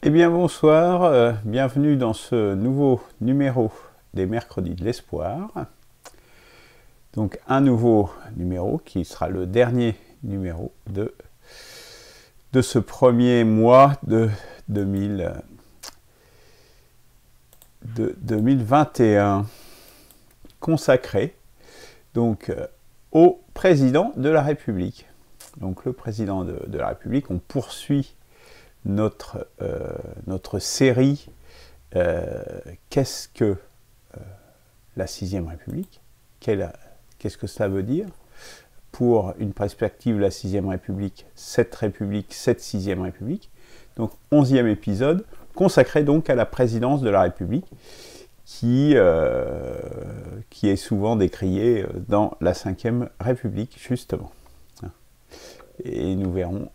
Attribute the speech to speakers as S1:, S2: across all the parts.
S1: Eh bien bonsoir, bienvenue dans ce nouveau numéro des Mercredis de l'Espoir. Donc un nouveau numéro qui sera le dernier numéro de ce premier mois de 2021, consacré donc au président de la République. Donc le président de la République, on poursuit notre série qu'est-ce que la 6e République, qu'est-ce que cela veut dire pour une perspective de la 6e République, cette 6e République. Donc 11e épisode consacré donc à la présidence de la République qui est souvent décriée dans la 5e République justement. Et nous verrons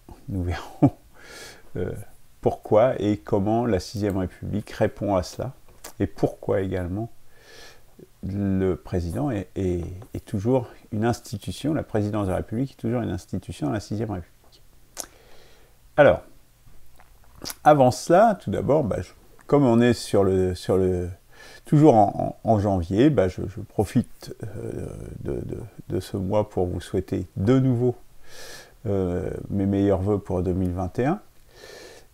S1: pourquoi et comment la 6e République répond à cela, et pourquoi également le président est toujours une institution, la présidence de la République est toujours une institution dans la 6e République. Alors, avant cela, tout d'abord, comme on est toujours en janvier, je profite de ce mois pour vous souhaiter de nouveau mes meilleurs vœux pour 2021.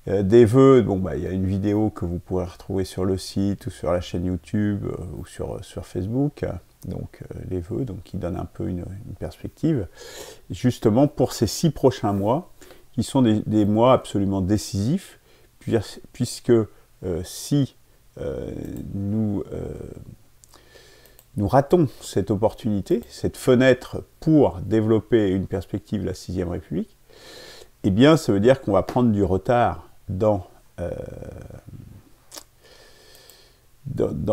S1: Des vœux, il y a une vidéo que vous pourrez retrouver sur le site ou sur la chaîne YouTube ou sur Facebook, donc les vœux, donc qui donnent un peu une perspective, justement pour ces 6 prochains mois, qui sont des mois absolument décisifs, puisque si nous ratons cette opportunité, cette fenêtre pour développer une perspective de la 6e République, eh bien ça veut dire qu'on va prendre du retard dans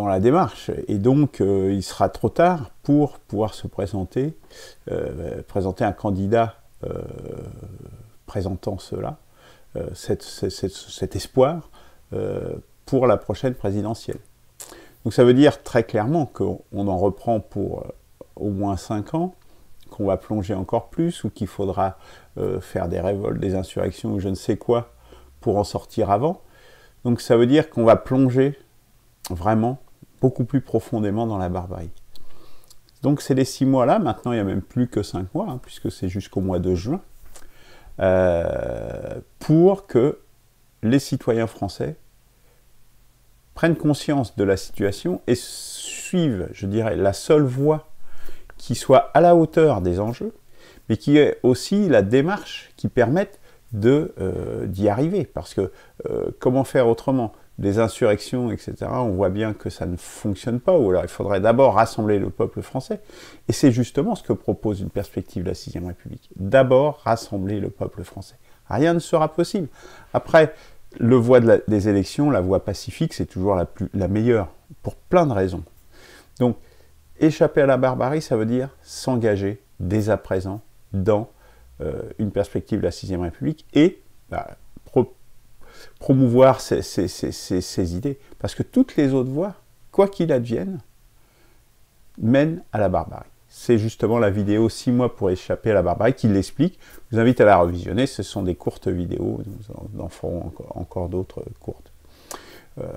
S1: la démarche, et donc il sera trop tard pour pouvoir se présenter un candidat présentant cela, cet espoir pour la prochaine présidentielle. Donc ça veut dire très clairement qu'on en reprend pour au moins 5 ans, qu'on va plonger encore plus, ou qu'il faudra faire des révoltes, des insurrections ou je ne sais quoi pour en sortir avant. Donc ça veut dire qu'on va plonger vraiment beaucoup plus profondément dans la barbarie. Donc c'est les 6 mois là, maintenant il n'y a même plus que 5 mois, puisque c'est jusqu'au mois de juin, pour que les citoyens français prennent conscience de la situation et suivent, je dirais, la seule voie qui soit à la hauteur des enjeux, mais qui est aussi la démarche qui permette d'y arriver. Parce que comment faire autrement? Des insurrections, etc., on voit bien que ça ne fonctionne pas, ou alors il faudrait d'abord rassembler le peuple français. Et c'est justement ce que propose une perspective de la 6e République. D'abord rassembler le peuple français. Rien ne sera possible. Après, le voie des élections, la voie pacifique, c'est toujours la meilleure, pour plein de raisons. Donc, échapper à la barbarie, ça veut dire s'engager dès à présent dans une perspective de la 6e République et promouvoir ces idées. Parce que toutes les autres voies, quoi qu'il advienne, mènent à la barbarie. C'est justement la vidéo 6 mois pour échapper à la barbarie qui l'explique. Je vous invite à la revisionner, ce sont des courtes vidéos, nous en ferons encore d'autres courtes.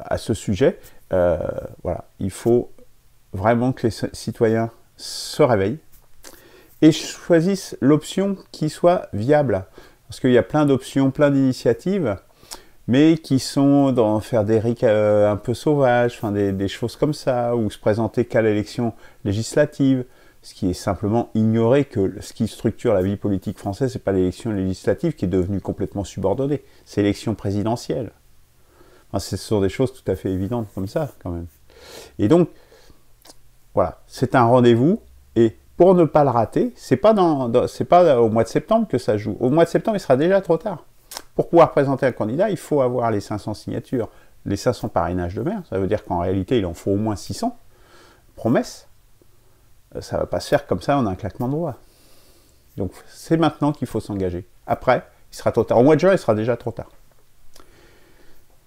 S1: À ce sujet, voilà, il faut vraiment que les citoyens se réveillent et choisissent l'option qui soit viable. Parce qu'il y a plein d'options, plein d'initiatives, mais qui sont dans faire des RIC un peu sauvages, des choses comme ça, ou se présenter qu'à l'élection législative, ce qui est simplement ignorer que ce qui structure la vie politique française, c'est pas l'élection législative qui est devenue complètement subordonnée, c'est l'élection présidentielle. Ce sont des choses tout à fait évidentes comme ça, quand même. Et donc, voilà, c'est un rendez-vous, et pour ne pas le rater, c'est pas au mois de septembre que ça joue. Au mois de septembre, il sera déjà trop tard. Pour pouvoir présenter un candidat, il faut avoir les 500 signatures, les 500 parrainages de maire. Ça veut dire qu'en réalité, il en faut au moins 600. Promesse. Ça ne va pas se faire comme ça en un claquement de doigts. Donc c'est maintenant qu'il faut s'engager. Après, il sera trop tard. Au mois de juin, il sera déjà trop tard.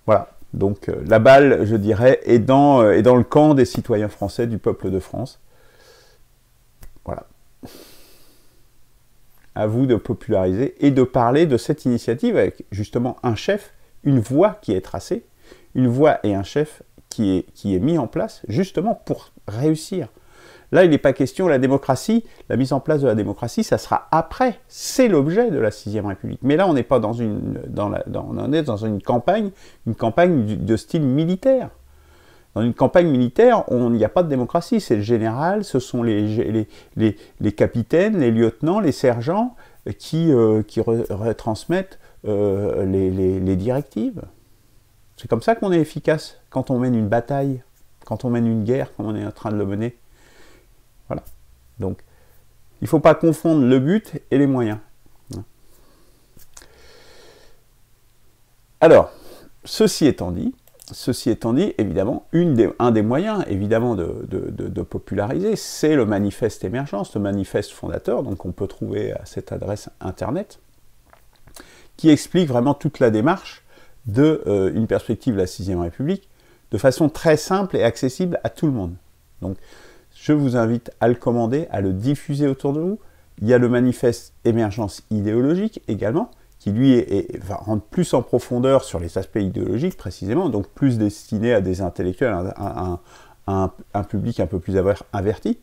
S1: Voilà. Donc la balle, je dirais, est dans le camp des citoyens français, du peuple de France. Voilà. À vous de populariser et de parler de cette initiative avec justement un chef, une voie qui est tracée, une voie et un chef qui est mis en place justement pour réussir. Là, il n'est pas question, la démocratie, la mise en place de la démocratie, ça sera après. C'est l'objet de la 6e République. Mais là, on n'est pas on est dans une campagne de style militaire. Dans une campagne militaire, il n'y a pas de démocratie. C'est le général, ce sont les capitaines, les lieutenants, les sergents qui retransmettent les directives. C'est comme ça qu'on est efficace quand on mène une bataille, quand on mène une guerre, comme on est en train de le mener. Voilà. Donc, il ne faut pas confondre le but et les moyens. Alors, ceci étant dit, évidemment, un des moyens, évidemment, de populariser, c'est le manifeste émergence, le manifeste fondateur, donc on peut trouver à cette adresse internet, qui explique vraiment toute la démarche d'une perspective de la 6e République, de façon très simple et accessible à tout le monde. Donc, je vous invite à le commander, à le diffuser autour de vous. Il y a le manifeste émergence idéologique également, qui lui va rentrer plus en profondeur sur les aspects idéologiques précisément, donc plus destiné à des intellectuels, à un public un peu plus averti.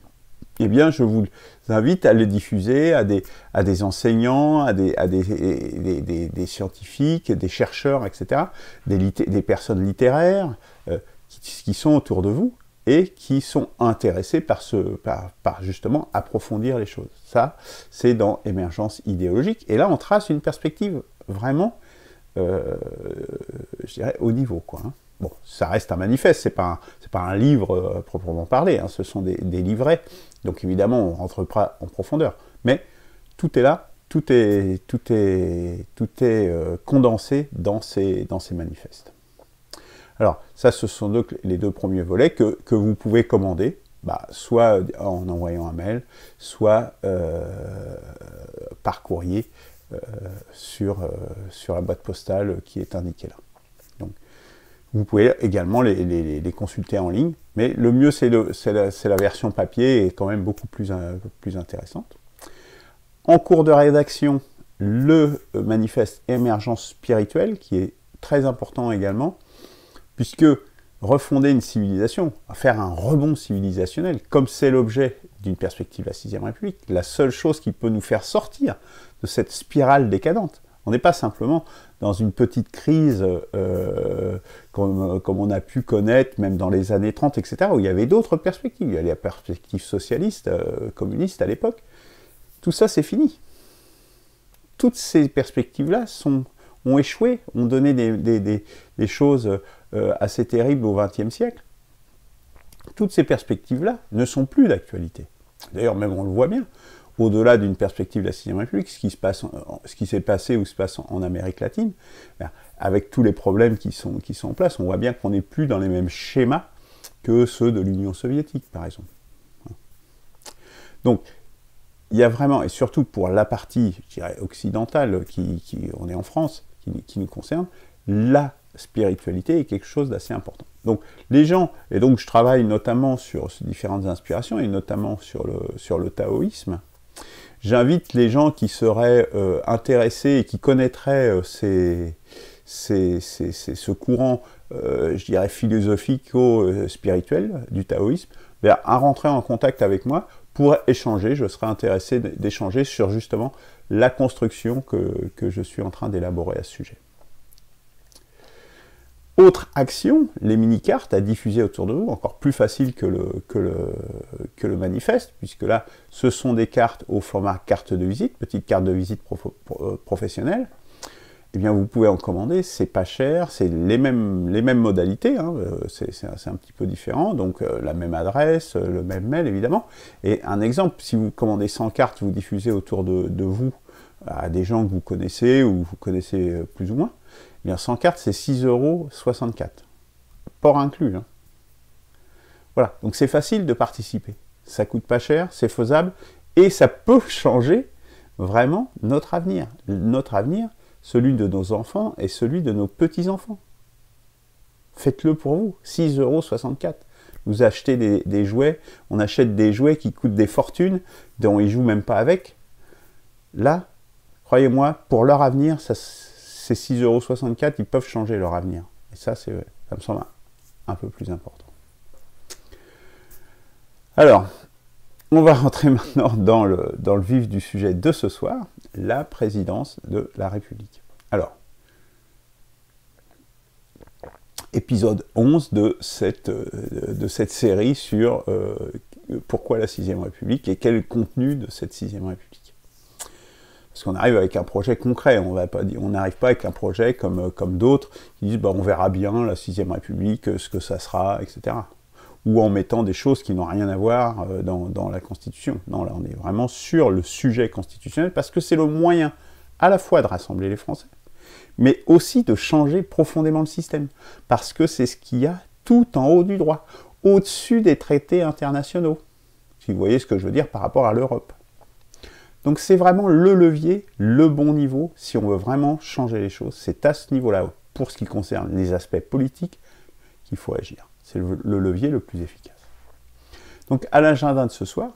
S1: Eh bien, je vous invite à le diffuser à des enseignants, à des scientifiques, des chercheurs, etc., des personnes littéraires qui sont autour de vous, et qui sont intéressés par justement approfondir les choses. Ça, c'est dans émergence idéologique. Et là, on trace une perspective vraiment, je dirais, haut niveau, quoi. Bon, ça reste un manifeste, c'est pas un livre proprement parlé, hein, ce sont des livrets. Donc évidemment, on ne rentre pas en profondeur. Mais tout est là, tout est condensé dans ces manifestes. Alors, ça, ce sont donc les deux premiers volets que vous pouvez commander, soit en envoyant un mail, soit par courrier sur la boîte postale qui est indiquée là. Donc, vous pouvez également les consulter en ligne, mais le mieux, c'est la version papier, et quand même beaucoup plus intéressante. En cours de rédaction, le manifeste émergence spirituelle, qui est très important également, puisque refonder une civilisation, faire un rebond civilisationnel, comme c'est l'objet d'une perspective de la 6e République, la seule chose qui peut nous faire sortir de cette spirale décadente. On n'est pas simplement dans une petite crise comme on a pu connaître même dans les années 30, etc., où il y avait d'autres perspectives. Il y avait la perspective socialiste, communiste à l'époque. Tout ça, c'est fini. Toutes ces perspectives-là ont échoué, ont donné des choses assez terribles au XXe siècle. Toutes ces perspectives-là ne sont plus d'actualité. D'ailleurs, même on le voit bien, au-delà d'une perspective de la 6e République, ce qui s'est passé ou se passe en Amérique latine, avec tous les problèmes qui sont en place, on voit bien qu'on n'est plus dans les mêmes schémas que ceux de l'Union soviétique, par exemple. Donc, il y a vraiment, et surtout pour la partie, je dirais, occidentale, on est en France, qui nous concerne, la spiritualité est quelque chose d'assez important. Donc les gens, et donc je travaille notamment sur différentes inspirations, et notamment sur le taoïsme, j'invite les gens qui seraient intéressés et qui connaîtraient ce courant, je dirais, philosophico-spirituel du taoïsme, à rentrer en contact avec moi pour échanger. Je serais intéressé d'échanger sur justement la construction que je suis en train d'élaborer à ce sujet. Autre action, les mini-cartes à diffuser autour de vous, encore plus facile que le manifeste, puisque là, ce sont des cartes au format carte de visite, petite carte de visite professionnelle. Eh bien, vous pouvez en commander, c'est pas cher, c'est les mêmes modalités, hein, c'est un petit peu différent, donc la même adresse, le même mail, évidemment. Et un exemple, si vous commandez 100 cartes, vous diffusez autour de vous à des gens que vous connaissez, ou vous connaissez plus ou moins, eh bien 100 cartes, c'est 6,64 €, port inclus. Hein. Voilà, donc c'est facile de participer. Ça coûte pas cher, c'est faisable, et ça peut changer vraiment notre avenir. Notre avenir, celui de nos enfants et celui de nos petits-enfants. Faites-le pour vous, 6,64 €. Vous achetez des jouets, on achète des jouets qui coûtent des fortunes, dont ils ne jouent même pas avec. Là, croyez-moi, pour leur avenir, ces 6,64 €, ils peuvent changer leur avenir. Et ça me semble un peu plus important. Alors, on va rentrer maintenant dans le vif du sujet de ce soir, la présidence de la République. Alors, épisode 11 de cette série sur pourquoi la 6ème République et quel est le contenu de cette 6ème République. Parce qu'on arrive avec un projet concret, on n'arrive pas avec un projet comme d'autres qui disent on verra bien la 6ème République, ce que ça sera, etc. Ou en mettant des choses qui n'ont rien à voir dans la Constitution. Non, là on est vraiment sur le sujet constitutionnel, parce que c'est le moyen à la fois de rassembler les Français, mais aussi de changer profondément le système, parce que c'est ce qu'il y a tout en haut du droit, au-dessus des traités internationaux, si vous voyez ce que je veux dire par rapport à l'Europe. Donc c'est vraiment le levier, le bon niveau, si on veut vraiment changer les choses, c'est à ce niveau-là, pour ce qui concerne les aspects politiques, qu'il faut agir. C'est le levier le plus efficace. Donc à l'agenda de ce soir,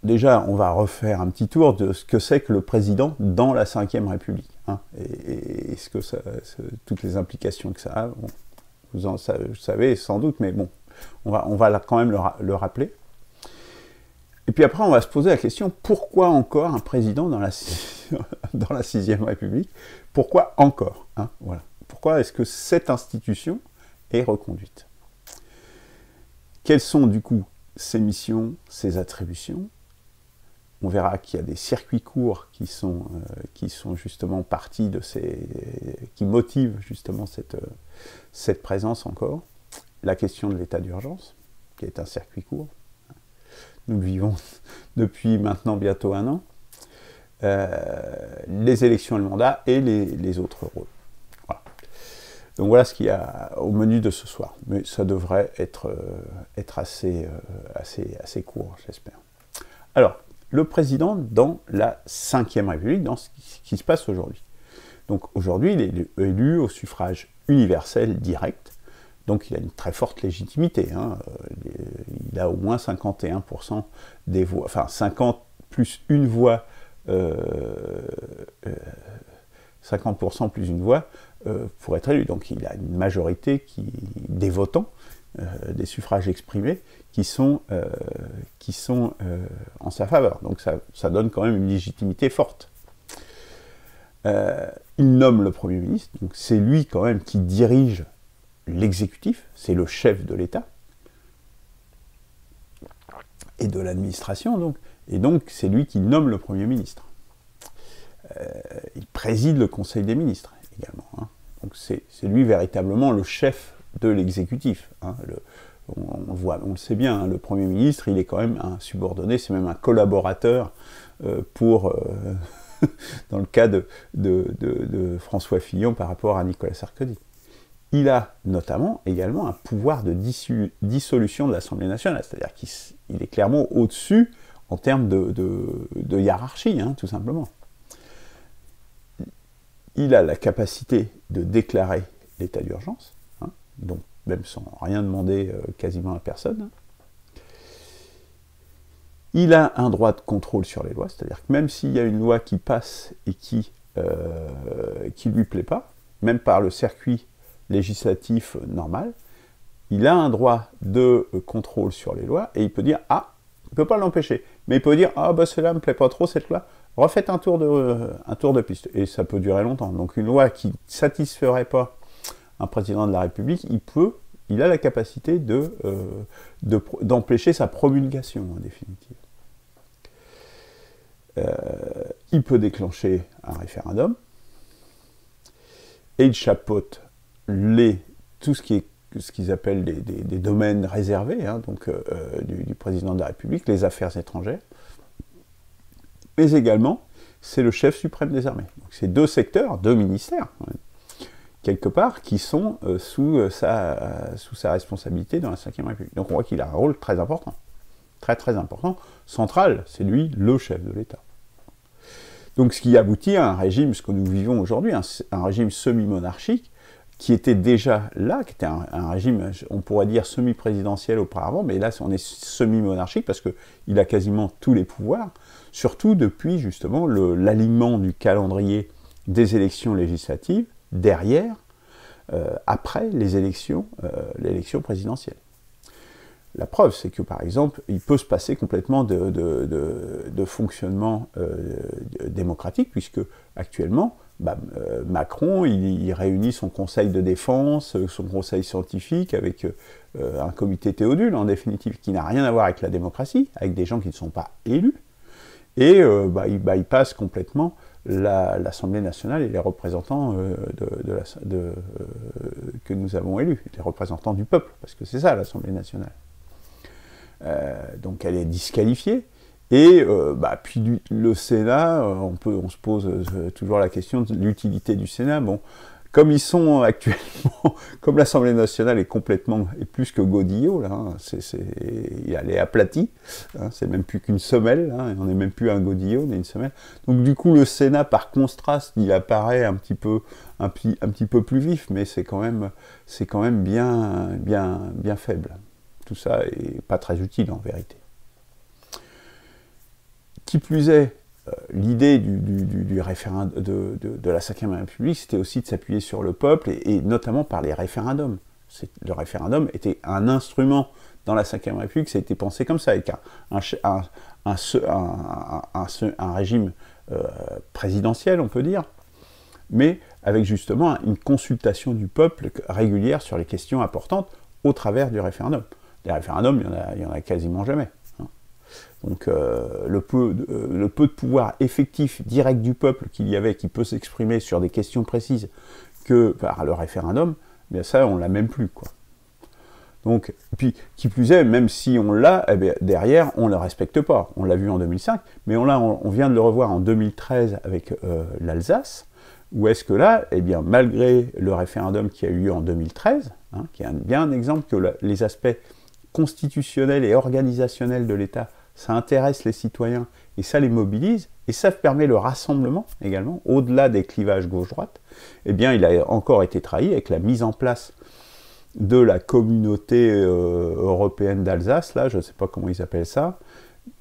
S1: déjà on va refaire un petit tour de ce que c'est que le président dans la 5e République, hein, et ce que toutes les implications que ça a, vous savez sans doute, mais bon, on va quand même le rappeler. Et puis après on va se poser la question, pourquoi encore un président dans la 6e République? Pourquoi encore, hein, voilà. Pourquoi est-ce que cette institution est reconduite? Quelles sont du coup ses missions, ses attributions? On verra qu'il y a des circuits courts qui sont justement partis de qui motivent justement cette présence encore. La question de l'état d'urgence, qui est un circuit court. Nous le vivons depuis maintenant bientôt 1 an. Les élections et le mandat et les autres rôles. Donc voilà ce qu'il y a au menu de ce soir. Mais ça devrait être assez court, j'espère. Alors, le président dans la 5e République, dans ce qui se passe aujourd'hui. Donc aujourd'hui, il est élu au suffrage universel direct. Donc il a une très forte légitimité. Hein. Il a au moins 51% des voix, enfin 50 plus une voix, 50% plus une voix, pour être élu. Donc il a une majorité des votants, des suffrages exprimés, qui sont en sa faveur. Donc ça donne quand même une légitimité forte. Il nomme le Premier ministre, donc c'est lui quand même qui dirige l'exécutif, c'est le chef de l'État, et de l'administration, et donc c'est lui qui nomme le Premier ministre. Il préside le Conseil des ministres également. Hein. Donc c'est lui véritablement le chef de l'exécutif. Hein. On le sait bien, hein, le Premier ministre, il est quand même un subordonné, c'est même un collaborateur dans le cas de François Fillon par rapport à Nicolas Sarkozy. Il a notamment également un pouvoir de dissolution de l'Assemblée nationale, c'est-à-dire qu'il est clairement au-dessus en termes de hiérarchie, hein, tout simplement. Il a la capacité de déclarer l'état d'urgence, hein, donc même sans rien demander quasiment à personne. Hein. Il a un droit de contrôle sur les lois, c'est-à-dire que même s'il y a une loi qui passe et qui lui plaît pas, même par le circuit législatif normal, il a un droit de contrôle sur les lois et il peut dire il ne peut pas l'empêcher, mais il peut dire celle-là me plaît pas trop cette loi, refaites un tour de piste, et ça peut durer longtemps. Donc une loi qui ne satisferait pas un président de la République, il a la capacité d'empêcher sa promulgation en définitive. Il peut déclencher un référendum, et il chapeaute tout ce qu'ils appellent des domaines réservés, hein, donc du président de la République, les affaires étrangères, mais également, c'est le chef suprême des armées. Donc c'est 2 secteurs, 2 ministères, quelque part, qui sont sous sa responsabilité dans la 5e République. Donc on voit qu'il a un rôle très important, très très important, central, c'est lui le chef de l'État. Donc ce qui aboutit à un régime, ce que nous vivons aujourd'hui, un régime semi-monarchique, qui était déjà là, qui était un régime, on pourrait dire semi-présidentiel auparavant, mais là on est semi-monarchique parce qu'il a quasiment tous les pouvoirs, surtout depuis justement l'alignement du calendrier des élections législatives derrière, après les l'élection présidentielle. La preuve, c'est que par exemple, il peut se passer complètement de fonctionnement démocratique, puisque actuellement, Macron, il réunit son conseil de défense, son conseil scientifique, avec un comité Théodule, en définitive, qui n'a rien à voir avec la démocratie, avec des gens qui ne sont pas élus, et il passe complètement l'Assemblée nationale et les représentants que nous avons élus, les représentants du peuple, parce que c'est ça l'Assemblée nationale. Donc elle est disqualifiée, et puis le Sénat, on se pose toujours la question de l'utilité du Sénat. Bon, comme ils sont actuellement, comme l'Assemblée nationale est plus que Godillot, là, hein, elle est aplatie, hein, c'est même plus qu'une semelle, hein, on n'est même plus un Godillot, on est une semelle. Donc du coup le Sénat, par contraste, il apparaît un petit peu plus vif, mais c'est quand même bien faible. Tout ça est pas très utile en vérité. Qui plus est, l'idée du référendum de la Ve République, c'était aussi de s'appuyer sur le peuple, et notamment par les référendums. Le référendum était un instrument dans la Ve République, ça a été pensé comme ça, avec un régime présidentiel, on peut dire, mais avec justement une consultation du peuple régulière sur les questions importantes au travers du référendum. Les référendums, il y en a quasiment jamais. Hein. Donc le peu de pouvoir effectif, direct du peuple qu'il y avait, qui peut s'exprimer sur des questions précises que par le référendum, bien ça, on l'a même plus, quoi. Donc, puis, qui plus est, même si on l'a, eh bien, derrière, on ne le respecte pas. On l'a vu en 2005, mais on vient de le revoir en 2013 avec l'Alsace, où est-ce que là, eh bien, malgré le référendum qui a eu lieu en 2013, hein, qui est bien un exemple que les aspects constitutionnels et organisationnels de l'État, ça intéresse les citoyens et ça les mobilise, et ça permet le rassemblement également, au-delà des clivages gauche-droite, eh bien il a encore été trahi avec la mise en place de la communauté européenne d'Alsace, là, je ne sais pas comment ils appellent ça,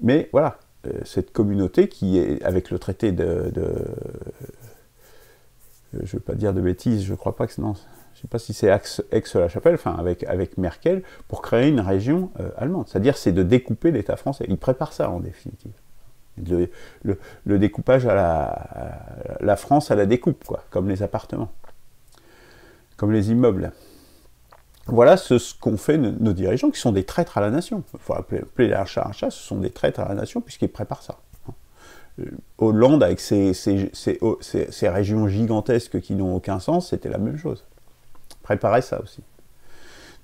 S1: mais voilà, cette communauté qui est, avec le traité je ne veux pas dire de bêtises, je ne crois pas que... Non, je ne sais pas si c'est Aix-la-Chapelle, enfin avec Merkel, pour créer une région allemande. C'est-à-dire, c'est de découper l'État français. Il prépare ça, en définitive. Le découpage la France à la découpe, quoi, comme les appartements, comme les immeubles. Voilà ce qu'ont fait nos dirigeants, qui sont des traîtres à la nation. Il faut appeler un chat, ce sont des traîtres à la nation, puisqu'ils préparent ça. Hollande, avec ces régions gigantesques qui n'ont aucun sens, c'était la même chose. Préparer ça aussi.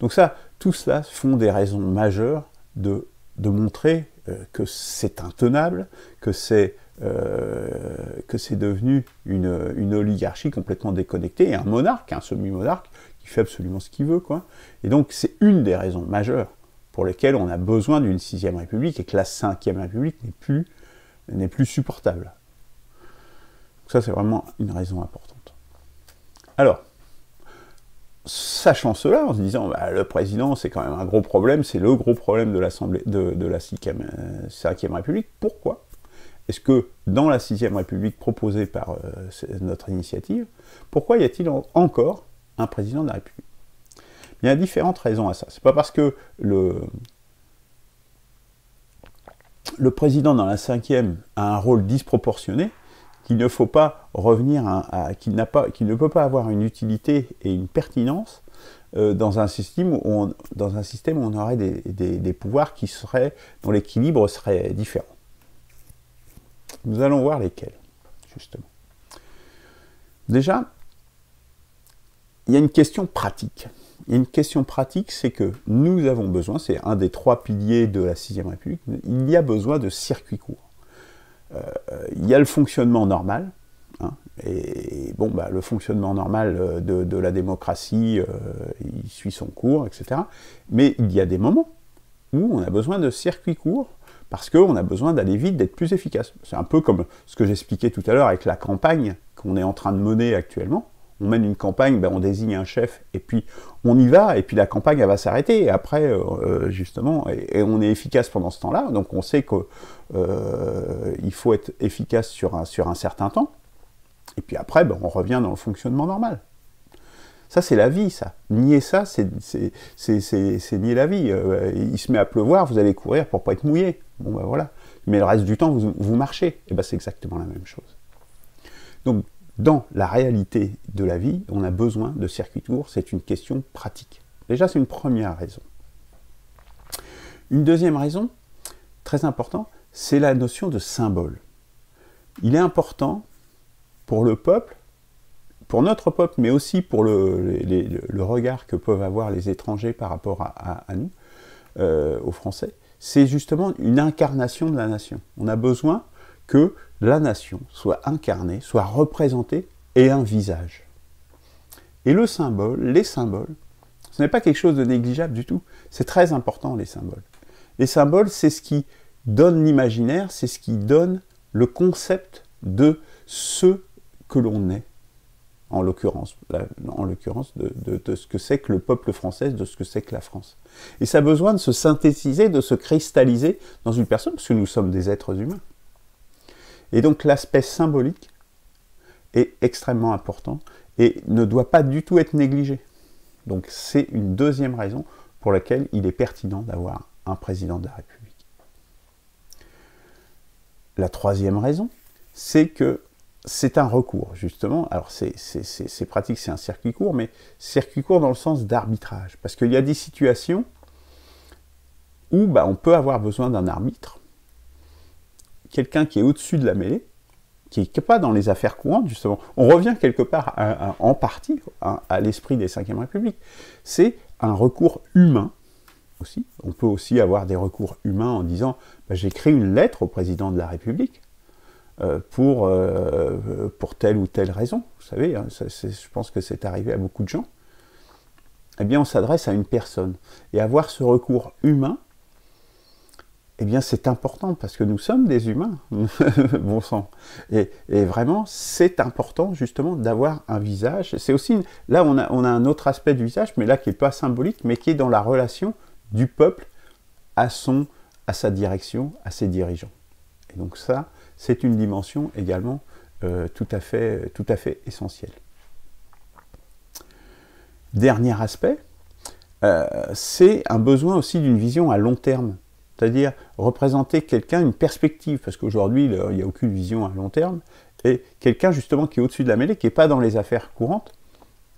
S1: Donc ça, tout cela font des raisons majeures de montrer que c'est intenable, que c'est devenu une oligarchie complètement déconnectée, et un monarque, un semi-monarque, qui fait absolument ce qu'il veut, quoi. Et donc c'est une des raisons majeures pour lesquelles on a besoin d'une 6e République, et que la 5e République n'est plus supportable. Donc ça, c'est vraiment une raison importante. Alors, sachant cela, en se disant, le président, c'est quand même un gros problème, c'est le gros problème de l'Assemblée, de la 5e République, pourquoi est-ce que dans la 6e République proposée par notre initiative, pourquoi y a-t-il encore un président de la République? Il y a différentes raisons à ça. C'est pas parce que le président dans la 5e a un rôle disproportionné qu'il ne faut pas revenir qu'il ne peut pas avoir une utilité et une pertinence dans un système où on aurait des pouvoirs dont l'équilibre serait différent. Nous allons voir lesquels, justement. Déjà, il y a une question pratique. Il y a une question pratique, c'est que nous avons besoin, c'est un des 3 piliers de la 6e République, il y a besoin de circuits courts. Il y a le fonctionnement normal, hein, et bon, le fonctionnement normal de la démocratie, il suit son cours, etc. Mais il y a des moments où on a besoin de circuits courts, parce qu'on a besoin d'aller vite, d'être plus efficace. C'est un peu comme ce que j'expliquais tout à l'heure avec la campagne qu'on est en train de mener actuellement. On mène une campagne, on désigne un chef, et puis on y va, et puis la campagne, elle va s'arrêter, et après, justement, et on est efficace pendant ce temps-là, donc on sait qu'il faut être efficace sur un certain temps, Et puis après, ben, on revient dans le fonctionnement normal. Ça, c'est la vie, ça. Nier ça, c'est nier la vie. Il se met à pleuvoir, vous allez courir pour ne pas être mouillé. Bon, ben voilà. Mais le reste du temps, vous marchez. Et ben c'est exactement la même chose. Donc, dans la réalité de la vie, on a besoin de circuits courts. C'est une question pratique. Déjà, c'est une première raison. Une deuxième raison, très importante, c'est la notion de symbole. Il est important pour le peuple, pour notre peuple, mais aussi pour le regard que peuvent avoir les étrangers par rapport à nous, aux Français, c'est justement une incarnation de la nation. On a besoin que la nation soit incarnée, soit représentée et un visage. Et le symbole, les symboles, ce n'est pas quelque chose de négligeable du tout. C'est très important, les symboles. Les symboles, c'est ce qui donne l'imaginaire, c'est ce qui donne le concept de ce que l'on est, en l'occurrence de ce que c'est que le peuple français, de ce que c'est que la France. Et ça a besoin de se synthétiser, de se cristalliser dans une personne, parce que nous sommes des êtres humains. Et donc l'aspect symbolique est extrêmement important et ne doit pas du tout être négligé. Donc c'est une deuxième raison pour laquelle il est pertinent d'avoir un président de la République. La troisième raison, c'est que c'est un recours, justement. Alors c'est pratique, c'est un circuit court, mais circuit court dans le sens d'arbitrage. Parce qu'il y a des situations où on peut avoir besoin d'un arbitre, quelqu'un qui est au-dessus de la mêlée, qui n'est pas dans les affaires courantes, justement. On revient quelque part, en partie, à l'esprit des 5e République. C'est un recours humain, aussi. On peut aussi avoir des recours humains en disant j'écris une lettre au président de la République pour telle ou telle raison. Vous savez, hein, je pense que c'est arrivé à beaucoup de gens. Eh bien, on s'adresse à une personne. Et avoir ce recours humain, eh bien, c'est important parce que nous sommes des humains, bon sang. Et vraiment, c'est important, justement, d'avoir un visage. C'est aussi, là, on a un autre aspect du visage, mais là, qui n'est pas symbolique, mais qui est dans la relation du peuple à sa direction, à ses dirigeants. Et donc ça, c'est une dimension également tout à fait essentielle. Dernier aspect, c'est un besoin aussi d'une vision à long terme. C'est-à-dire représenter quelqu'un, une perspective, parce qu'aujourd'hui, il n'y a aucune vision à long terme, et quelqu'un justement qui est au-dessus de la mêlée, qui n'est pas dans les affaires courantes,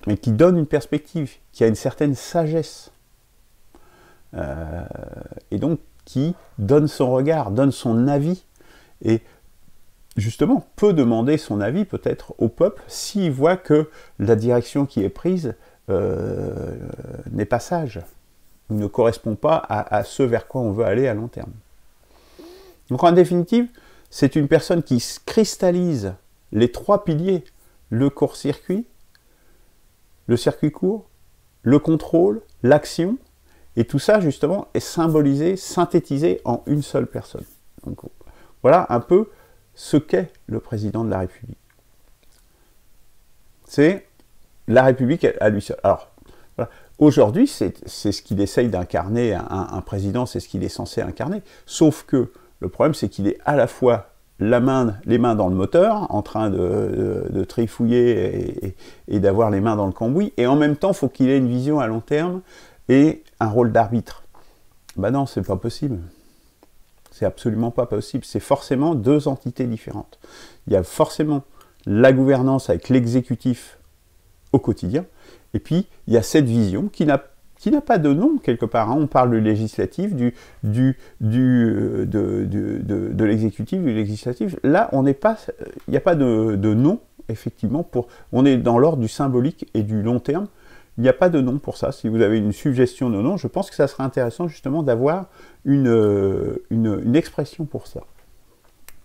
S1: mais qui donne une perspective, qui a une certaine sagesse, et donc qui donne son regard, donne son avis, et justement peut demander son avis peut-être au peuple s'il voit que la direction qui est prise n'est pas sage, ne correspond pas à ce vers quoi on veut aller à long terme. Donc en définitive, c'est une personne qui cristallise les trois piliers, le court-circuit, le circuit court, le contrôle, l'action, et tout ça justement est symbolisé, synthétisé en une seule personne. Donc voilà un peu ce qu'est le président de la République. C'est la République à lui seul. Alors, voilà. Aujourd'hui, c'est ce qu'il essaye d'incarner, un président, c'est ce qu'il est censé incarner. Sauf que le problème, c'est qu'il est à la fois les mains dans le moteur, en train de trifouiller et d'avoir les mains dans le cambouis, et en même temps, il faut qu'il ait une vision à long terme et un rôle d'arbitre. Ben non, c'est pas possible. C'est absolument pas possible. C'est forcément deux entités différentes. Il y a forcément la gouvernance avec l'exécutif au quotidien, et puis il y a cette vision qui n'a pas de nom quelque part. Hein. On parle du législatif, de l'exécutif, du législatif. Là, il n'y a pas de nom, effectivement. On est dans l'ordre du symbolique et du long terme. Il n'y a pas de nom pour ça. Si vous avez une suggestion de nom, je pense que ça serait intéressant justement d'avoir une expression pour ça,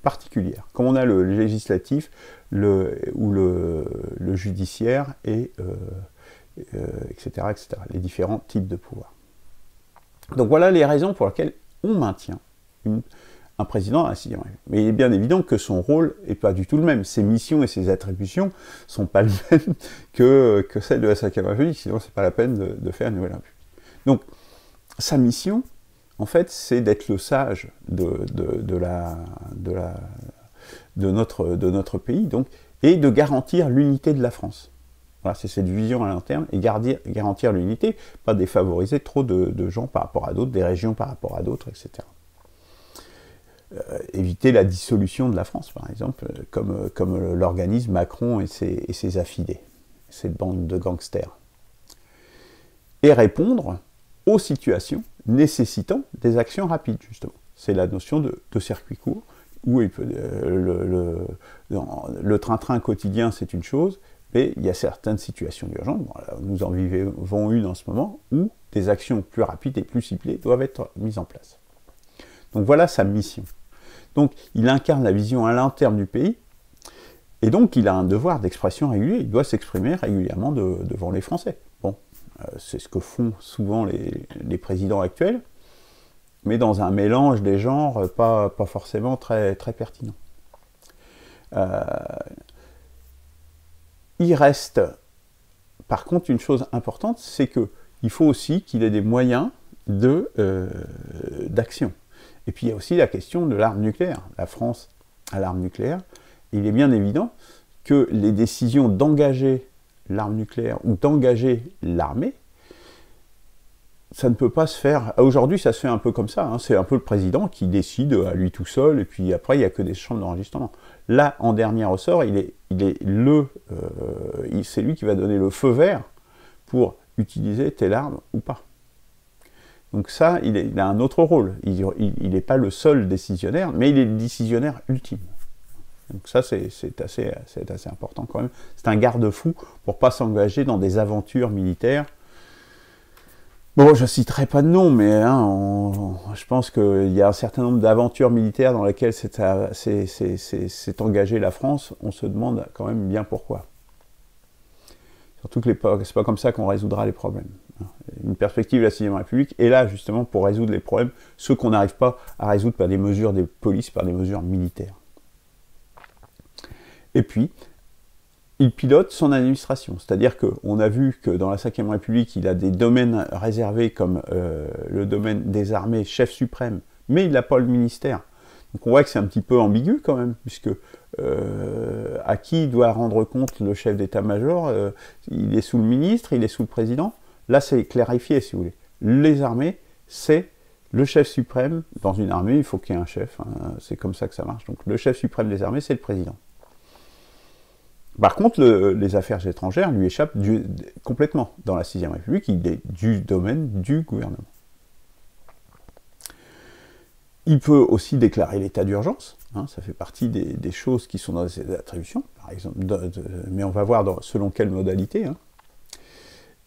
S1: particulière. Comme on a le législatif ou le judiciaire, et etc., etc. Les différents types de pouvoir. Donc voilà les raisons pour lesquelles on maintient un président à la 6e République. Mais il est bien évident que son rôle n'est pas du tout le même. Ses missions et ses attributions ne sont pas les mêmes que celles de la 5e République, sinon c'est pas la peine de faire une nouvelle République. Donc sa mission, en fait, c'est d'être le sage de notre pays, donc, et de garantir l'unité de la France. Voilà, c'est cette vision à long terme, et garantir l'unité, pas défavoriser trop de gens par rapport à d'autres, des régions par rapport à d'autres, etc. Éviter la dissolution de la France, par exemple, comme l'organise Macron et ses affidés, cette bande de gangsters. Et répondre aux situations nécessitant des actions rapides, justement. C'est la notion de circuit court, où le train-train quotidien, c'est une chose, mais il y a certaines situations d'urgence, nous en vivons une en ce moment, où des actions plus rapides et plus ciblées doivent être mises en place. Donc voilà sa mission. Donc il incarne la vision à long terme du pays, et donc il a un devoir d'expression régulier, il doit s'exprimer régulièrement devant les Français. Bon, c'est ce que font souvent les présidents actuels, mais dans un mélange des genres pas forcément très pertinent. Il reste, par contre, une chose importante, c'est qu'il faut aussi qu'il ait des moyens d'action. Et puis il y a aussi la question de l'arme nucléaire. La France a l'arme nucléaire. Il est bien évident que les décisions d'engager l'arme nucléaire ou d'engager l'armée, ça ne peut pas se faire... Aujourd'hui, ça se fait un peu comme ça. Hein. C'est un peu le président qui décide à lui tout seul, et puis après, il n'y a que des chambres d'enregistrement. Là, en dernier ressort, c'est lui qui va donner le feu vert pour utiliser telle arme ou pas. Donc ça, il a un autre rôle. Il n'est pas le seul décisionnaire, mais il est le décisionnaire ultime. Donc ça, c'est assez important quand même. C'est un garde-fou pour ne pas s'engager dans des aventures militaires. Bon, je ne citerai pas de nom, mais je pense qu'il y a un certain nombre d'aventures militaires dans lesquelles s'est engagée la France. On se demande quand même bien pourquoi. Surtout que c'est pas comme ça qu'on résoudra les problèmes. Une perspective de la 6ème République est là justement pour résoudre les problèmes, ceux qu'on n'arrive pas à résoudre par des mesures de police, par des mesures militaires. Et puis, il pilote son administration. C'est-à-dire qu'on a vu que dans la 5ème République, il a des domaines réservés comme le domaine des armées, chef suprême, mais il n'a pas le ministère. Donc on voit que c'est un petit peu ambigu quand même, puisque à qui doit rendre compte le chef d'état-major, il est sous le ministre, il est sous le président. Là, c'est clarifié, si vous voulez. Les armées, c'est le chef suprême. Dans une armée, il faut qu'il y ait un chef. Hein, c'est comme ça que ça marche. Donc le chef suprême des armées, c'est le président. Par contre, les affaires étrangères lui échappent complètement. Dans la 6ème République, il est du domaine du gouvernement. Il peut aussi déclarer l'état d'urgence. Hein, ça fait partie des choses qui sont dans ses attributions, par exemple. Mais on va voir selon quelle modalité. Hein.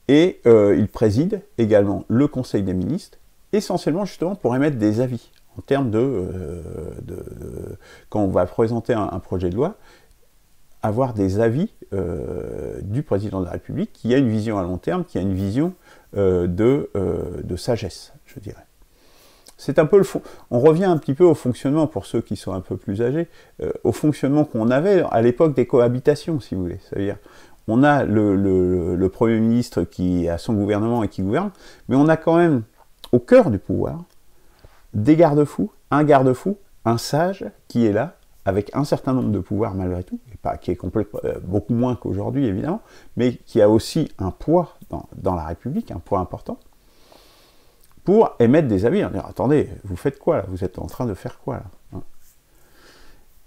S1: Et il préside également le Conseil des ministres, essentiellement justement pour émettre des avis, en termes quand on va présenter un projet de loi, avoir des avis du président de la République qui a une vision à long terme, qui a une vision de sagesse, je dirais. C'est un peu on revient un petit peu au fonctionnement, pour ceux qui sont un peu plus âgés, au fonctionnement qu'on avait à l'époque des cohabitations, si vous voulez. C'est-à-dire, on a le Premier ministre qui a son gouvernement et qui gouverne, mais on a quand même, au cœur du pouvoir, des garde-fous, un sage qui est là, avec un certain nombre de pouvoirs malgré tout, qui est beaucoup moins qu'aujourd'hui évidemment, mais qui a aussi un poids dans la République, un poids important, pour émettre des avis, en disant, attendez, vous faites quoi là? Vous êtes en train de faire quoi là?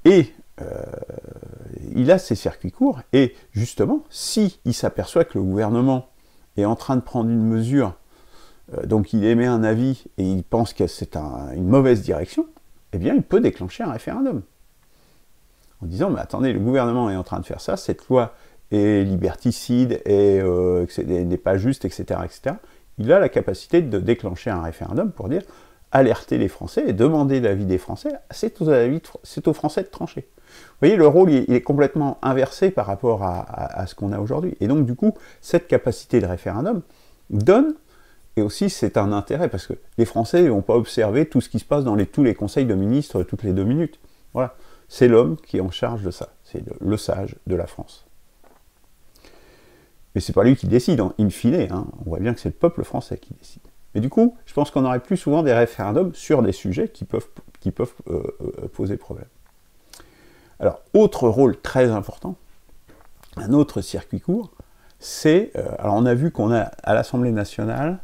S1: Et il a ses circuits courts, et justement, si il s'aperçoit que le gouvernement est en train de prendre une mesure, donc il émet un avis, et il pense que c'est une mauvaise direction, eh bien il peut déclencher un référendum. En disant, mais attendez, le gouvernement est en train de faire ça, cette loi est liberticide, et n'est pas juste, etc., etc. Il a la capacité de déclencher un référendum pour dire, alerter les Français et demander l'avis des Français, c'est aux Français de trancher. Vous voyez, le rôle il est complètement inversé par rapport à ce qu'on a aujourd'hui. Et donc, du coup, cette capacité de référendum donne, et aussi c'est un intérêt, parce que les Français ne vont pas observer tout ce qui se passe dans tous les conseils de ministres toutes les 2 minutes. Voilà. C'est l'homme qui est en charge de ça. C'est le sage de la France. Mais c'est pas lui qui décide, in fine. Hein. On voit bien que c'est le peuple français qui décide. Et du coup, je pense qu'on aurait plus souvent des référendums sur des sujets qui peuvent poser problème. Alors, autre rôle très important, Un autre circuit court, c'est, alors on a vu qu'on a à l'Assemblée nationale,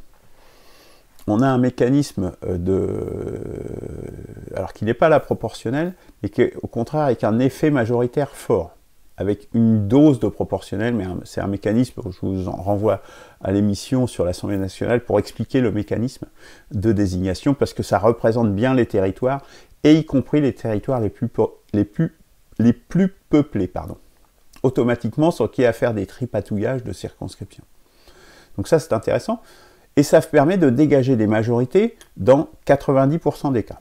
S1: on a un mécanisme alors qui n'est pas la proportionnelle, mais qui est au contraire avec un effet majoritaire fort, avec une dose de proportionnelle, mais c'est un mécanisme, je vous en renvoie à l'émission sur l'Assemblée nationale pour expliquer le mécanisme de désignation, parce que ça représente bien les territoires, et y compris les territoires les plus peuplés, automatiquement, sans qu'il y ait à faire des tripatouillages de circonscriptions. Donc ça, c'est intéressant. Et ça permet de dégager des majorités dans 90% des cas.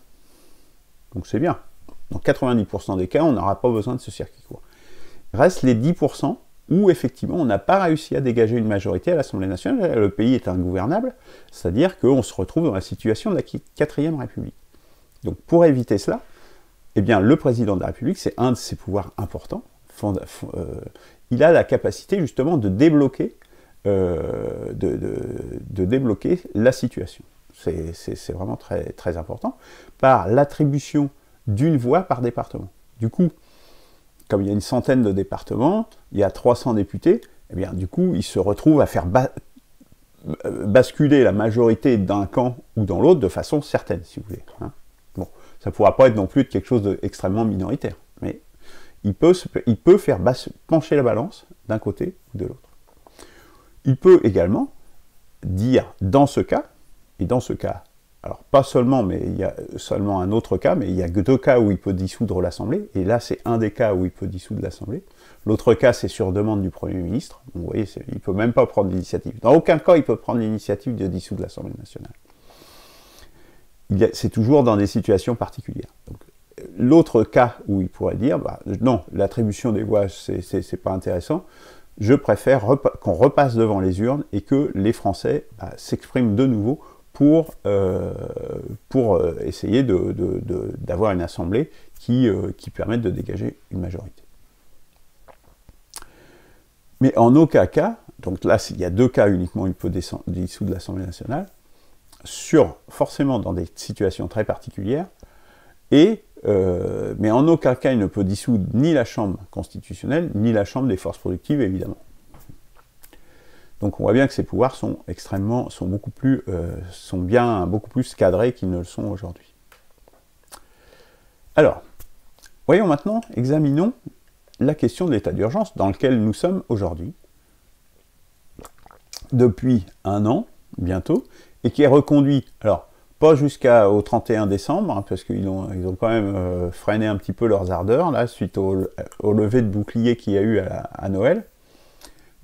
S1: Donc c'est bien. Dans 90% des cas, on n'aura pas besoin de ce circuit court. Restent les 10% où, effectivement, on n'a pas réussi à dégager une majorité à l'Assemblée nationale. Le pays est ingouvernable, c'est-à-dire qu'on se retrouve dans la situation de la 4e République. Donc pour éviter cela, eh bien, le président de la République, c'est un de ses pouvoirs importants. Il a la capacité, justement, de débloquer débloquer la situation. C'est vraiment très, très important, par l'attribution d'une voix par département. Du coup, comme il y a une centaine de départements, il y a 300 députés, eh bien, du coup, ils se retrouvent à faire basculer la majorité d'un camp ou dans l'autre de façon certaine, si vous voulez. Hein. Bon, ça ne pourra pas être non plus quelque chose d'extrêmement minoritaire, mais il peut faire pencher la balance d'un côté ou de l'autre. Il peut également dire, dans ce cas, et dans ce cas, alors pas seulement, mais il y a seulement un autre cas, mais il y a que 2 cas où il peut dissoudre l'Assemblée, et là c'est un des cas où il peut dissoudre l'Assemblée. L'autre cas, c'est sur demande du Premier ministre. Vous voyez, il ne peut même pas prendre l'initiative. Dans aucun cas, il peut prendre l'initiative de dissoudre l'Assemblée nationale. C'est toujours dans des situations particulières. L'autre cas où il pourrait dire, non, l'attribution des voix, c'est pas intéressant, je préfère qu'on repasse devant les urnes et que les Français s'expriment de nouveau pour essayer d'avoir une assemblée qui permette de dégager une majorité. Mais en aucun cas, donc là il y a 2 cas uniquement, il peut dissoudre l'Assemblée nationale, forcément dans des situations très particulières, mais en aucun cas il ne peut dissoudre ni la Chambre constitutionnelle, ni la Chambre des forces productives, évidemment. Donc on voit bien que ces pouvoirs sont beaucoup plus cadrés qu'ils ne le sont aujourd'hui. Alors, voyons maintenant, examinons la question de l'état d'urgence dans lequel nous sommes aujourd'hui, depuis 1 an, bientôt, et qui est reconduit, alors, pas jusqu'au 31 décembre, hein, parce qu'ils ont quand même freiné un petit peu leurs ardeurs, là, suite au lever de bouclier qu'il y a eu à Noël.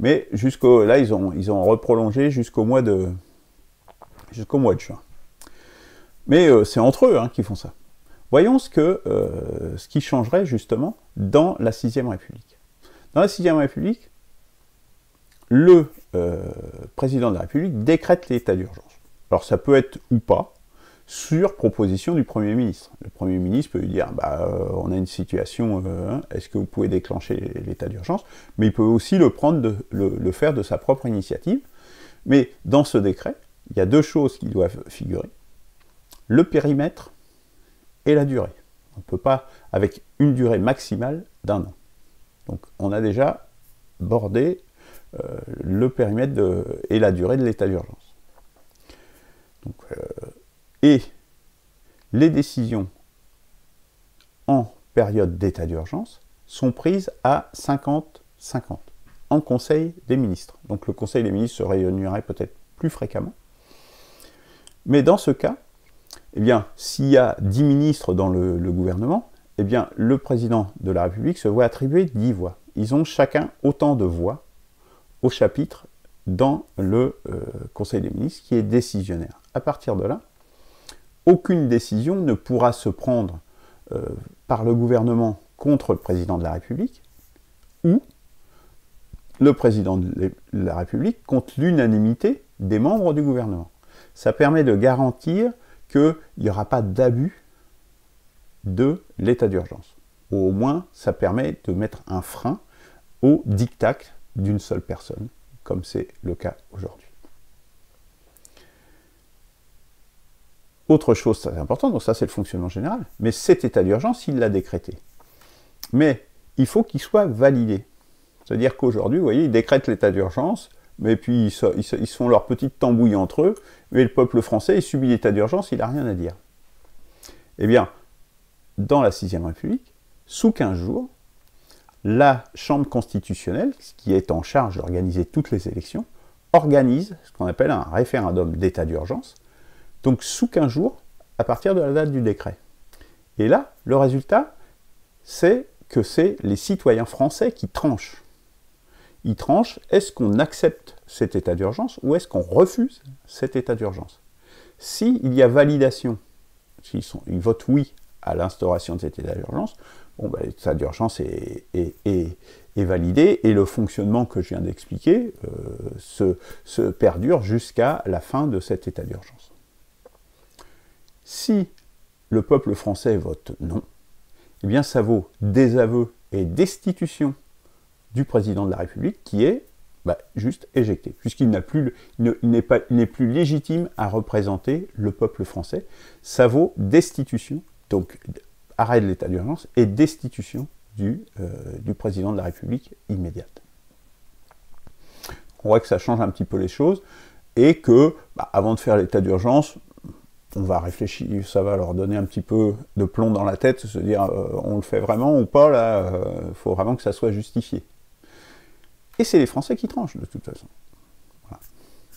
S1: Mais là, ils ont reprolongé jusqu'au mois de juin. Mais c'est entre eux qui font ça. Voyons ce qui changerait justement dans la 6e République. Dans la 6e République, le président de la République décrète l'état d'urgence. Alors ça peut être ou pas, sur proposition du Premier ministre. Le Premier ministre peut lui dire, on a une situation, est-ce que vous pouvez déclencher l'état d'urgence? Mais il peut aussi le faire de sa propre initiative. Mais dans ce décret, il y a 2 choses qui doivent figurer. Le périmètre et la durée. On ne peut pas, avec une durée maximale d'1 an. Donc on a déjà bordé le périmètre et la durée de l'état d'urgence. Et les décisions en période d'état d'urgence sont prises à 50-50 en Conseil des ministres. Donc le Conseil des ministres se réunirait peut-être plus fréquemment. Mais dans ce cas, eh bien, s'il y a 10 ministres dans le gouvernement, eh bien, le président de la République se voit attribuer 10 voix. Ils ont chacun autant de voix au chapitre dans le Conseil des ministres qui est décisionnaire. À partir de là, aucune décision ne pourra se prendre par le gouvernement contre le président de la République ou le président de la République contre l'unanimité des membres du gouvernement. Ça permet de garantir qu'il n'y aura pas d'abus de l'état d'urgence. Au moins, ça permet de mettre un frein au diktat d'une seule personne, comme c'est le cas aujourd'hui. Autre chose très importante, donc ça c'est le fonctionnement général, mais cet état d'urgence, il l'a décrété. Mais il faut qu'il soit validé. C'est-à-dire qu'aujourd'hui, vous voyez, ils décrètent l'état d'urgence, mais puis ils font leur petite tambouille entre eux, mais le peuple français, il subit l'état d'urgence, il n'a rien à dire. Eh bien, dans la 6ème République, sous 15 jours, la Chambre constitutionnelle, qui est en charge d'organiser toutes les élections, organise ce qu'on appelle un référendum d'état d'urgence, donc sous 15 jours, à partir de la date du décret. Et là, le résultat, c'est que c'est les citoyens français qui tranchent. Ils tranchent, est-ce qu'on accepte cet état d'urgence ou est-ce qu'on refuse cet état d'urgence? S'il y a validation, ils votent oui à l'instauration de cet état d'urgence, bon, ben, l'état d'urgence est validé et le fonctionnement que je viens d'expliquer se perdure jusqu'à la fin de cet état d'urgence. Si le peuple français vote non, eh bien ça vaut désaveu et destitution du président de la République qui est juste éjecté, puisqu'il n'est plus légitime à représenter le peuple français. Ça vaut destitution, donc arrêt de l'état d'urgence et destitution du président de la République immédiate. On voit que ça change un petit peu les choses et que, avant de faire l'état d'urgence, on va réfléchir, ça va leur donner un petit peu de plomb dans la tête, se dire on le fait vraiment ou pas, là, faut vraiment que ça soit justifié. Et c'est les Français qui tranchent, de toute façon. Voilà.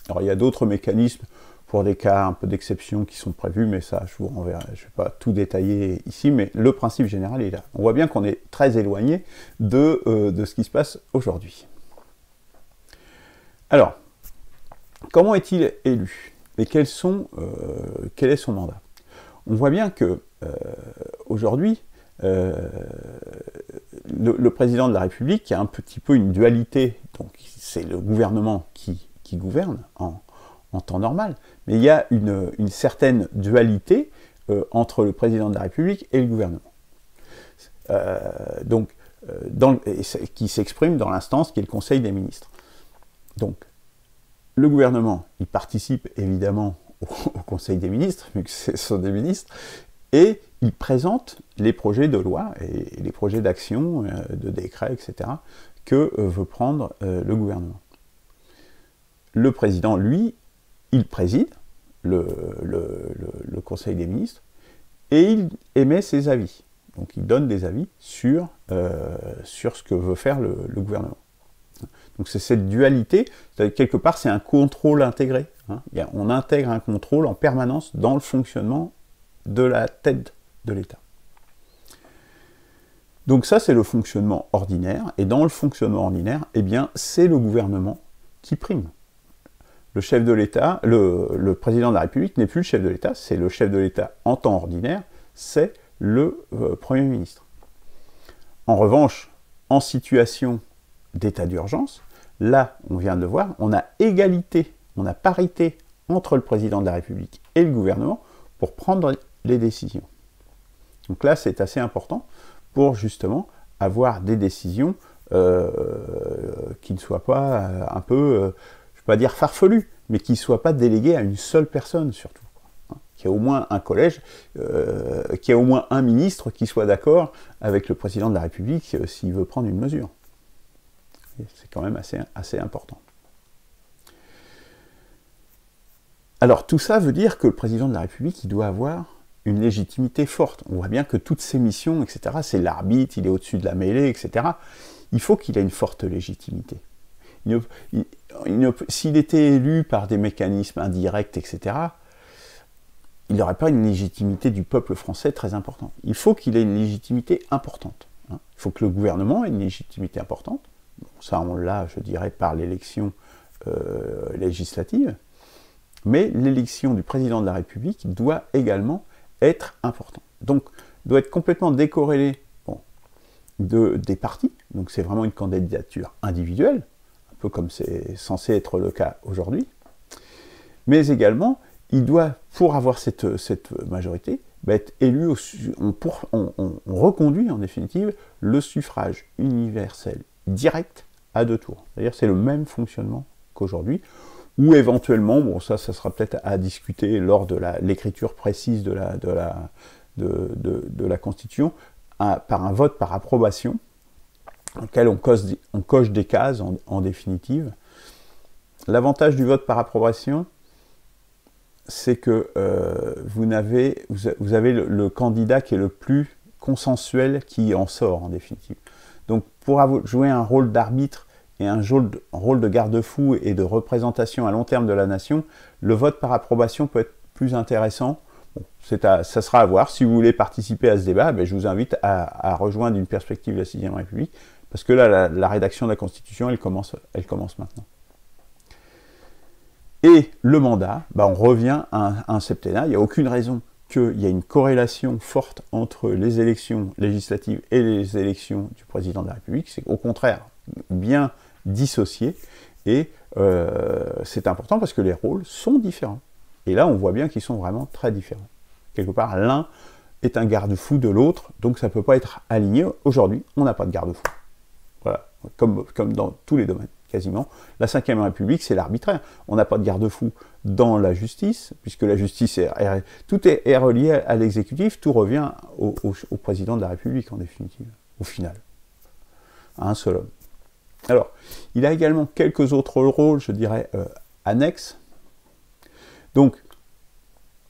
S1: Alors il y a d'autres mécanismes pour des cas un peu d'exception qui sont prévus, mais ça, je vous renverrai, je ne vais pas tout détailler ici, mais le principe général est là. On voit bien qu'on est très éloigné de ce qui se passe aujourd'hui. Alors, comment est-il élu? Et quel est son mandat? On voit bien que aujourd'hui, le président de la République a un petit peu une dualité, donc c'est le gouvernement qui gouverne en temps normal, mais il y a une certaine dualité entre le président de la République et le gouvernement. Qui s'exprime dans l'instance qui est le Conseil des ministres. Donc, le gouvernement, il participe évidemment au Conseil des ministres, vu que ce sont des ministres, et il présente les projets de loi et les projets d'action, de décret, etc., que veut prendre le gouvernement. Le président, lui, il préside le Conseil des ministres et il émet ses avis. Donc il donne des avis sur ce que veut faire le gouvernement. Donc c'est cette dualité, quelque part c'est un contrôle intégré. Hein. On intègre un contrôle en permanence dans le fonctionnement de la tête de l'État. Donc ça c'est le fonctionnement ordinaire, et dans le fonctionnement ordinaire, eh bien c'est le gouvernement qui prime. Le chef de l'État, le président de la République n'est plus le chef de l'État, c'est le chef de l'État en temps ordinaire, c'est le Premier ministre. En revanche, en situation d'état d'urgence, là, on vient de le voir, on a égalité, on a parité entre le président de la République et le gouvernement pour prendre les décisions. Donc là, c'est assez important pour justement avoir des décisions qui ne soient pas un peu, je ne vais pas dire farfelues, mais qui ne soient pas déléguées à une seule personne surtout. Qu'il y ait au moins un collège, qu'il y ait au moins un ministre qui soit d'accord avec le président de la République s'il veut prendre une mesure. C'est quand même assez important. Alors tout ça veut dire que le président de la République, il doit avoir une légitimité forte. On voit bien que toutes ses missions, etc., c'est l'arbitre, il est au-dessus de la mêlée, etc. Il faut qu'il ait une forte légitimité. S'il était élu par des mécanismes indirects, etc., il n'aurait pas une légitimité du peuple français très importante. Il faut qu'il ait une légitimité importante. Il faut que le gouvernement ait une légitimité importante. Bon, ça, on l'a, je dirais, par l'élection législative. Mais l'élection du président de la République doit également être importante. Donc, doit être complètement décorrélée des partis. Donc, c'est vraiment une candidature individuelle, un peu comme c'est censé être le cas aujourd'hui. Mais également, il doit, pour avoir cette majorité, être élu, on reconduit en définitive le suffrage universel direct à 2 tours. C'est-à-dire c'est le même fonctionnement qu'aujourd'hui, ou éventuellement, bon ça sera peut-être à discuter lors de l'écriture précise de la Constitution, par un vote par approbation dans lequel on coche des cases en définitive. L'avantage du vote par approbation, c'est que vous avez le candidat qui est le plus consensuel qui en sort en définitive. Donc pour jouer un rôle d'arbitre et un rôle de garde-fou et de représentation à long terme de la nation, le vote par approbation peut être plus intéressant. Bon, ça sera à voir. Si vous voulez participer à ce débat, je vous invite à rejoindre une perspective de la 6ème République, parce que là, la rédaction de la Constitution, elle commence maintenant. Et le mandat, on revient à un septennat. Il n'y a aucune raison qu'il y ait une corrélation forte entre les élections législatives et les élections du président de la République. C'est au contraire bien dissocié. Et c'est important parce que les rôles sont différents. Et là, on voit bien qu'ils sont vraiment très différents. Quelque part, l'un est un garde-fou de l'autre, donc ça ne peut pas être aligné. Aujourd'hui, on n'a pas de garde-fou. Voilà, comme dans tous les domaines, quasiment. La 5ème République, c'est l'arbitraire. On n'a pas de garde-fou dans la justice, puisque la justice, tout est relié à l'exécutif, tout revient au président de la République, en définitive, au final, à un seul homme. Alors, il a également quelques autres rôles, je dirais, annexes. Donc,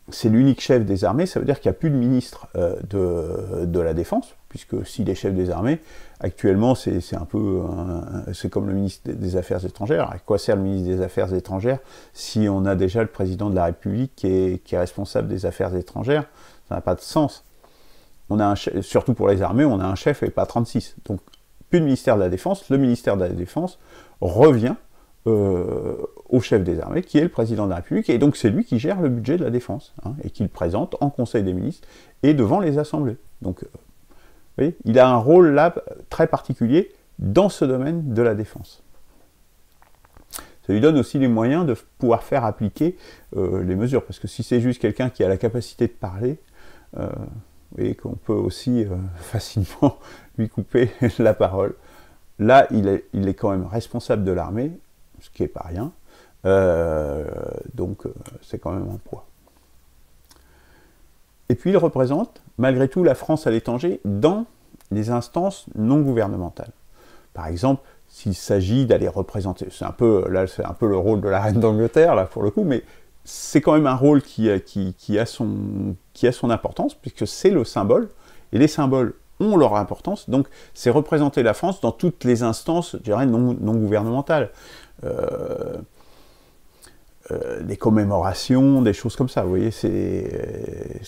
S1: c'est l'unique chef des armées, ça veut dire qu'il n'y a plus de ministre de la Défense, puisque s'il est chef des armées, actuellement, c'est comme le ministre des Affaires étrangères. À quoi sert le ministre des Affaires étrangères si on a déjà le président de la République qui est responsable des affaires étrangères? Ça n'a pas de sens. On a surtout pour les armées, on a un chef et pas 36. Donc, plus de ministère de la Défense. Le ministère de la Défense revient au chef des armées, qui est le président de la République, et donc c'est lui qui gère le budget de la défense, et qui le présente en Conseil des ministres et devant les assemblées. Donc, vous voyez, il a un rôle là très particulier dans ce domaine de la défense. Ça lui donne aussi les moyens de pouvoir faire appliquer les mesures, parce que si c'est juste quelqu'un qui a la capacité de parler, vous voyez qu'on peut aussi facilement lui couper la parole. Là, il est quand même responsable de l'armée, ce qui n'est pas rien, donc c'est quand même un poids. Et puis il représente, malgré tout, la France à l'étranger dans les instances non gouvernementales. Par exemple, s'il s'agit d'aller représenter, c'est un peu le rôle de la reine d'Angleterre, là, pour le coup, mais c'est quand même un rôle qui a son importance, puisque c'est le symbole, et les symboles ont leur importance, donc c'est représenter la France dans toutes les instances, je dirais, non gouvernementales. Des commémorations, des choses comme ça, vous voyez, c'est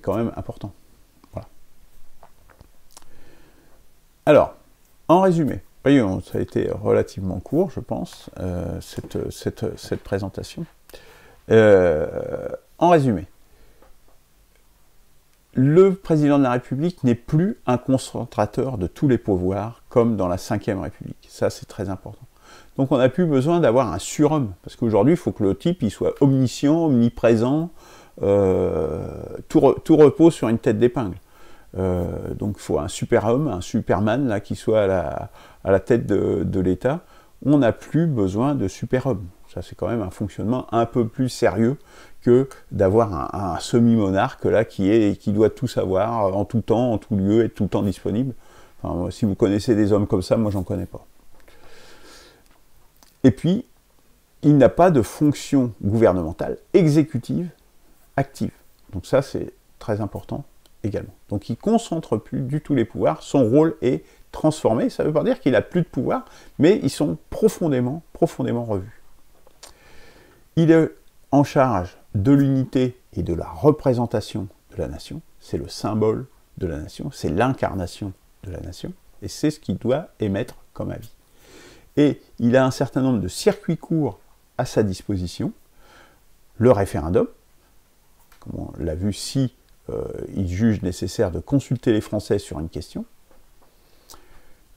S1: quand même important. Voilà. Alors, en résumé, voyez, ça a été relativement court, je pense, cette présentation. En résumé, le président de la République n'est plus un concentrateur de tous les pouvoirs, comme dans la 5ème République. Ça, c'est très important. Donc on n'a plus besoin d'avoir un surhomme, parce qu'aujourd'hui, il faut que le type il soit omniscient, omniprésent, tout repose sur une tête d'épingle. Donc il faut un super-homme, un Superman, là, qui soit à la tête de l'État. On n'a plus besoin de super-homme. Ça, c'est quand même un fonctionnement un peu plus sérieux que d'avoir un semi-monarque, là, qui doit tout savoir, en tout temps, en tout lieu, être tout le temps disponible. Enfin, si vous connaissez des hommes comme ça, moi, j'en connais pas. Et puis, il n'a pas de fonction gouvernementale exécutive active. Donc ça, c'est très important également. Donc il ne concentre plus du tout les pouvoirs, son rôle est transformé. Ça ne veut pas dire qu'il n'a plus de pouvoir, mais ils sont profondément revus. Il est en charge de l'unité et de la représentation de la nation. C'est le symbole de la nation, c'est l'incarnation de la nation, et c'est ce qu'il doit émettre comme avis. Et il a un certain nombre de circuits courts à sa disposition. Le référendum, comme on l'a vu, si il juge nécessaire de consulter les Français sur une question.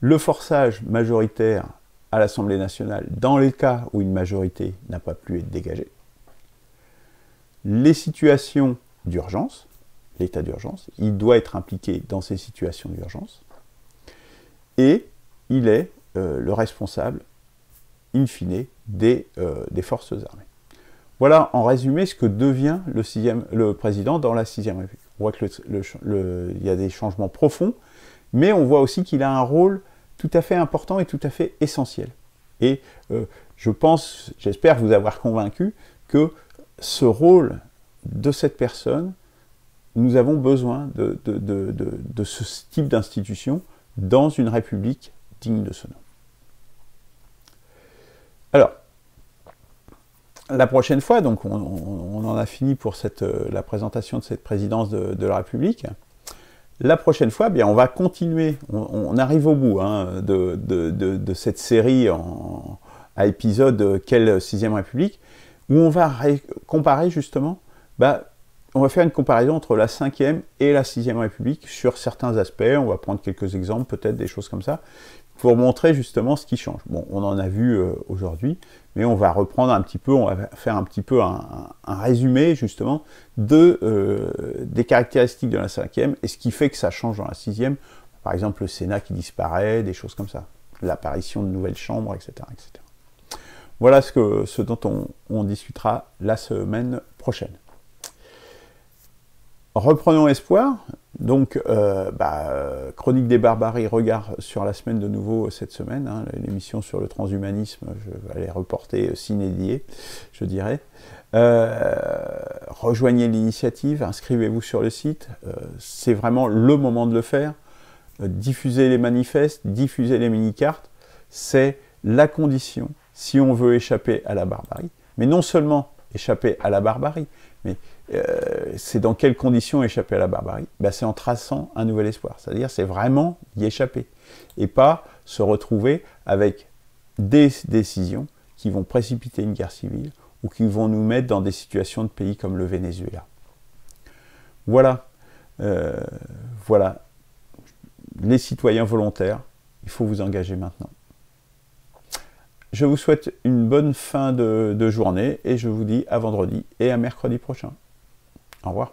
S1: Le forçage majoritaire à l'Assemblée nationale, dans les cas où une majorité n'a pas pu être dégagée. Les situations d'urgence, l'état d'urgence, il doit être impliqué dans ces situations d'urgence. Et il est le responsable, in fine, des forces armées. Voilà en résumé ce que devient le président dans la 6ème République. On voit qu'il y a des changements profonds, mais on voit aussi qu'il a un rôle tout à fait important et tout à fait essentiel. Et je pense, j'espère vous avoir convaincu que ce rôle de cette personne, nous avons besoin de ce type d'institution dans une république digne de ce nom. Alors, la prochaine fois, donc on en a fini pour la présentation de cette présidence de la République. La prochaine fois, bien, on va continuer, on arrive au bout hein, de cette série à épisode Quelle 6e République, où on va comparer justement, on va faire une comparaison entre la 5e et la 6e République sur certains aspects. On va prendre quelques exemples, peut-être des choses comme ça, pour montrer justement ce qui change. Bon, on en a vu aujourd'hui, mais on va reprendre un petit peu, on va faire un petit peu un résumé justement des caractéristiques de la 5e et ce qui fait que ça change dans la 6e. Par exemple, le Sénat qui disparaît, des choses comme ça, l'apparition de nouvelles chambres, etc. etc. Voilà ce dont on discutera la semaine prochaine. Reprenons espoir. Donc, Chronique des Barbaries, regard sur la semaine de nouveau cette semaine. Hein, l'émission sur le transhumanisme, je vais les reporter sine die, je dirais. Rejoignez l'initiative, inscrivez-vous sur le site. C'est vraiment le moment de le faire. Diffusez les manifestes, diffusez les mini-cartes. C'est la condition si on veut échapper à la barbarie. Mais non seulement échapper à la barbarie, mais c'est dans quelles conditions échapper à la barbarie? C'est en traçant un nouvel espoir. C'est-à-dire, c'est vraiment y échapper. Et pas se retrouver avec des décisions qui vont précipiter une guerre civile ou qui vont nous mettre dans des situations de pays comme le Venezuela. Voilà. Voilà. Les citoyens volontaires, il faut vous engager maintenant. Je vous souhaite une bonne fin de journée et je vous dis à vendredi et à mercredi prochain. Au revoir.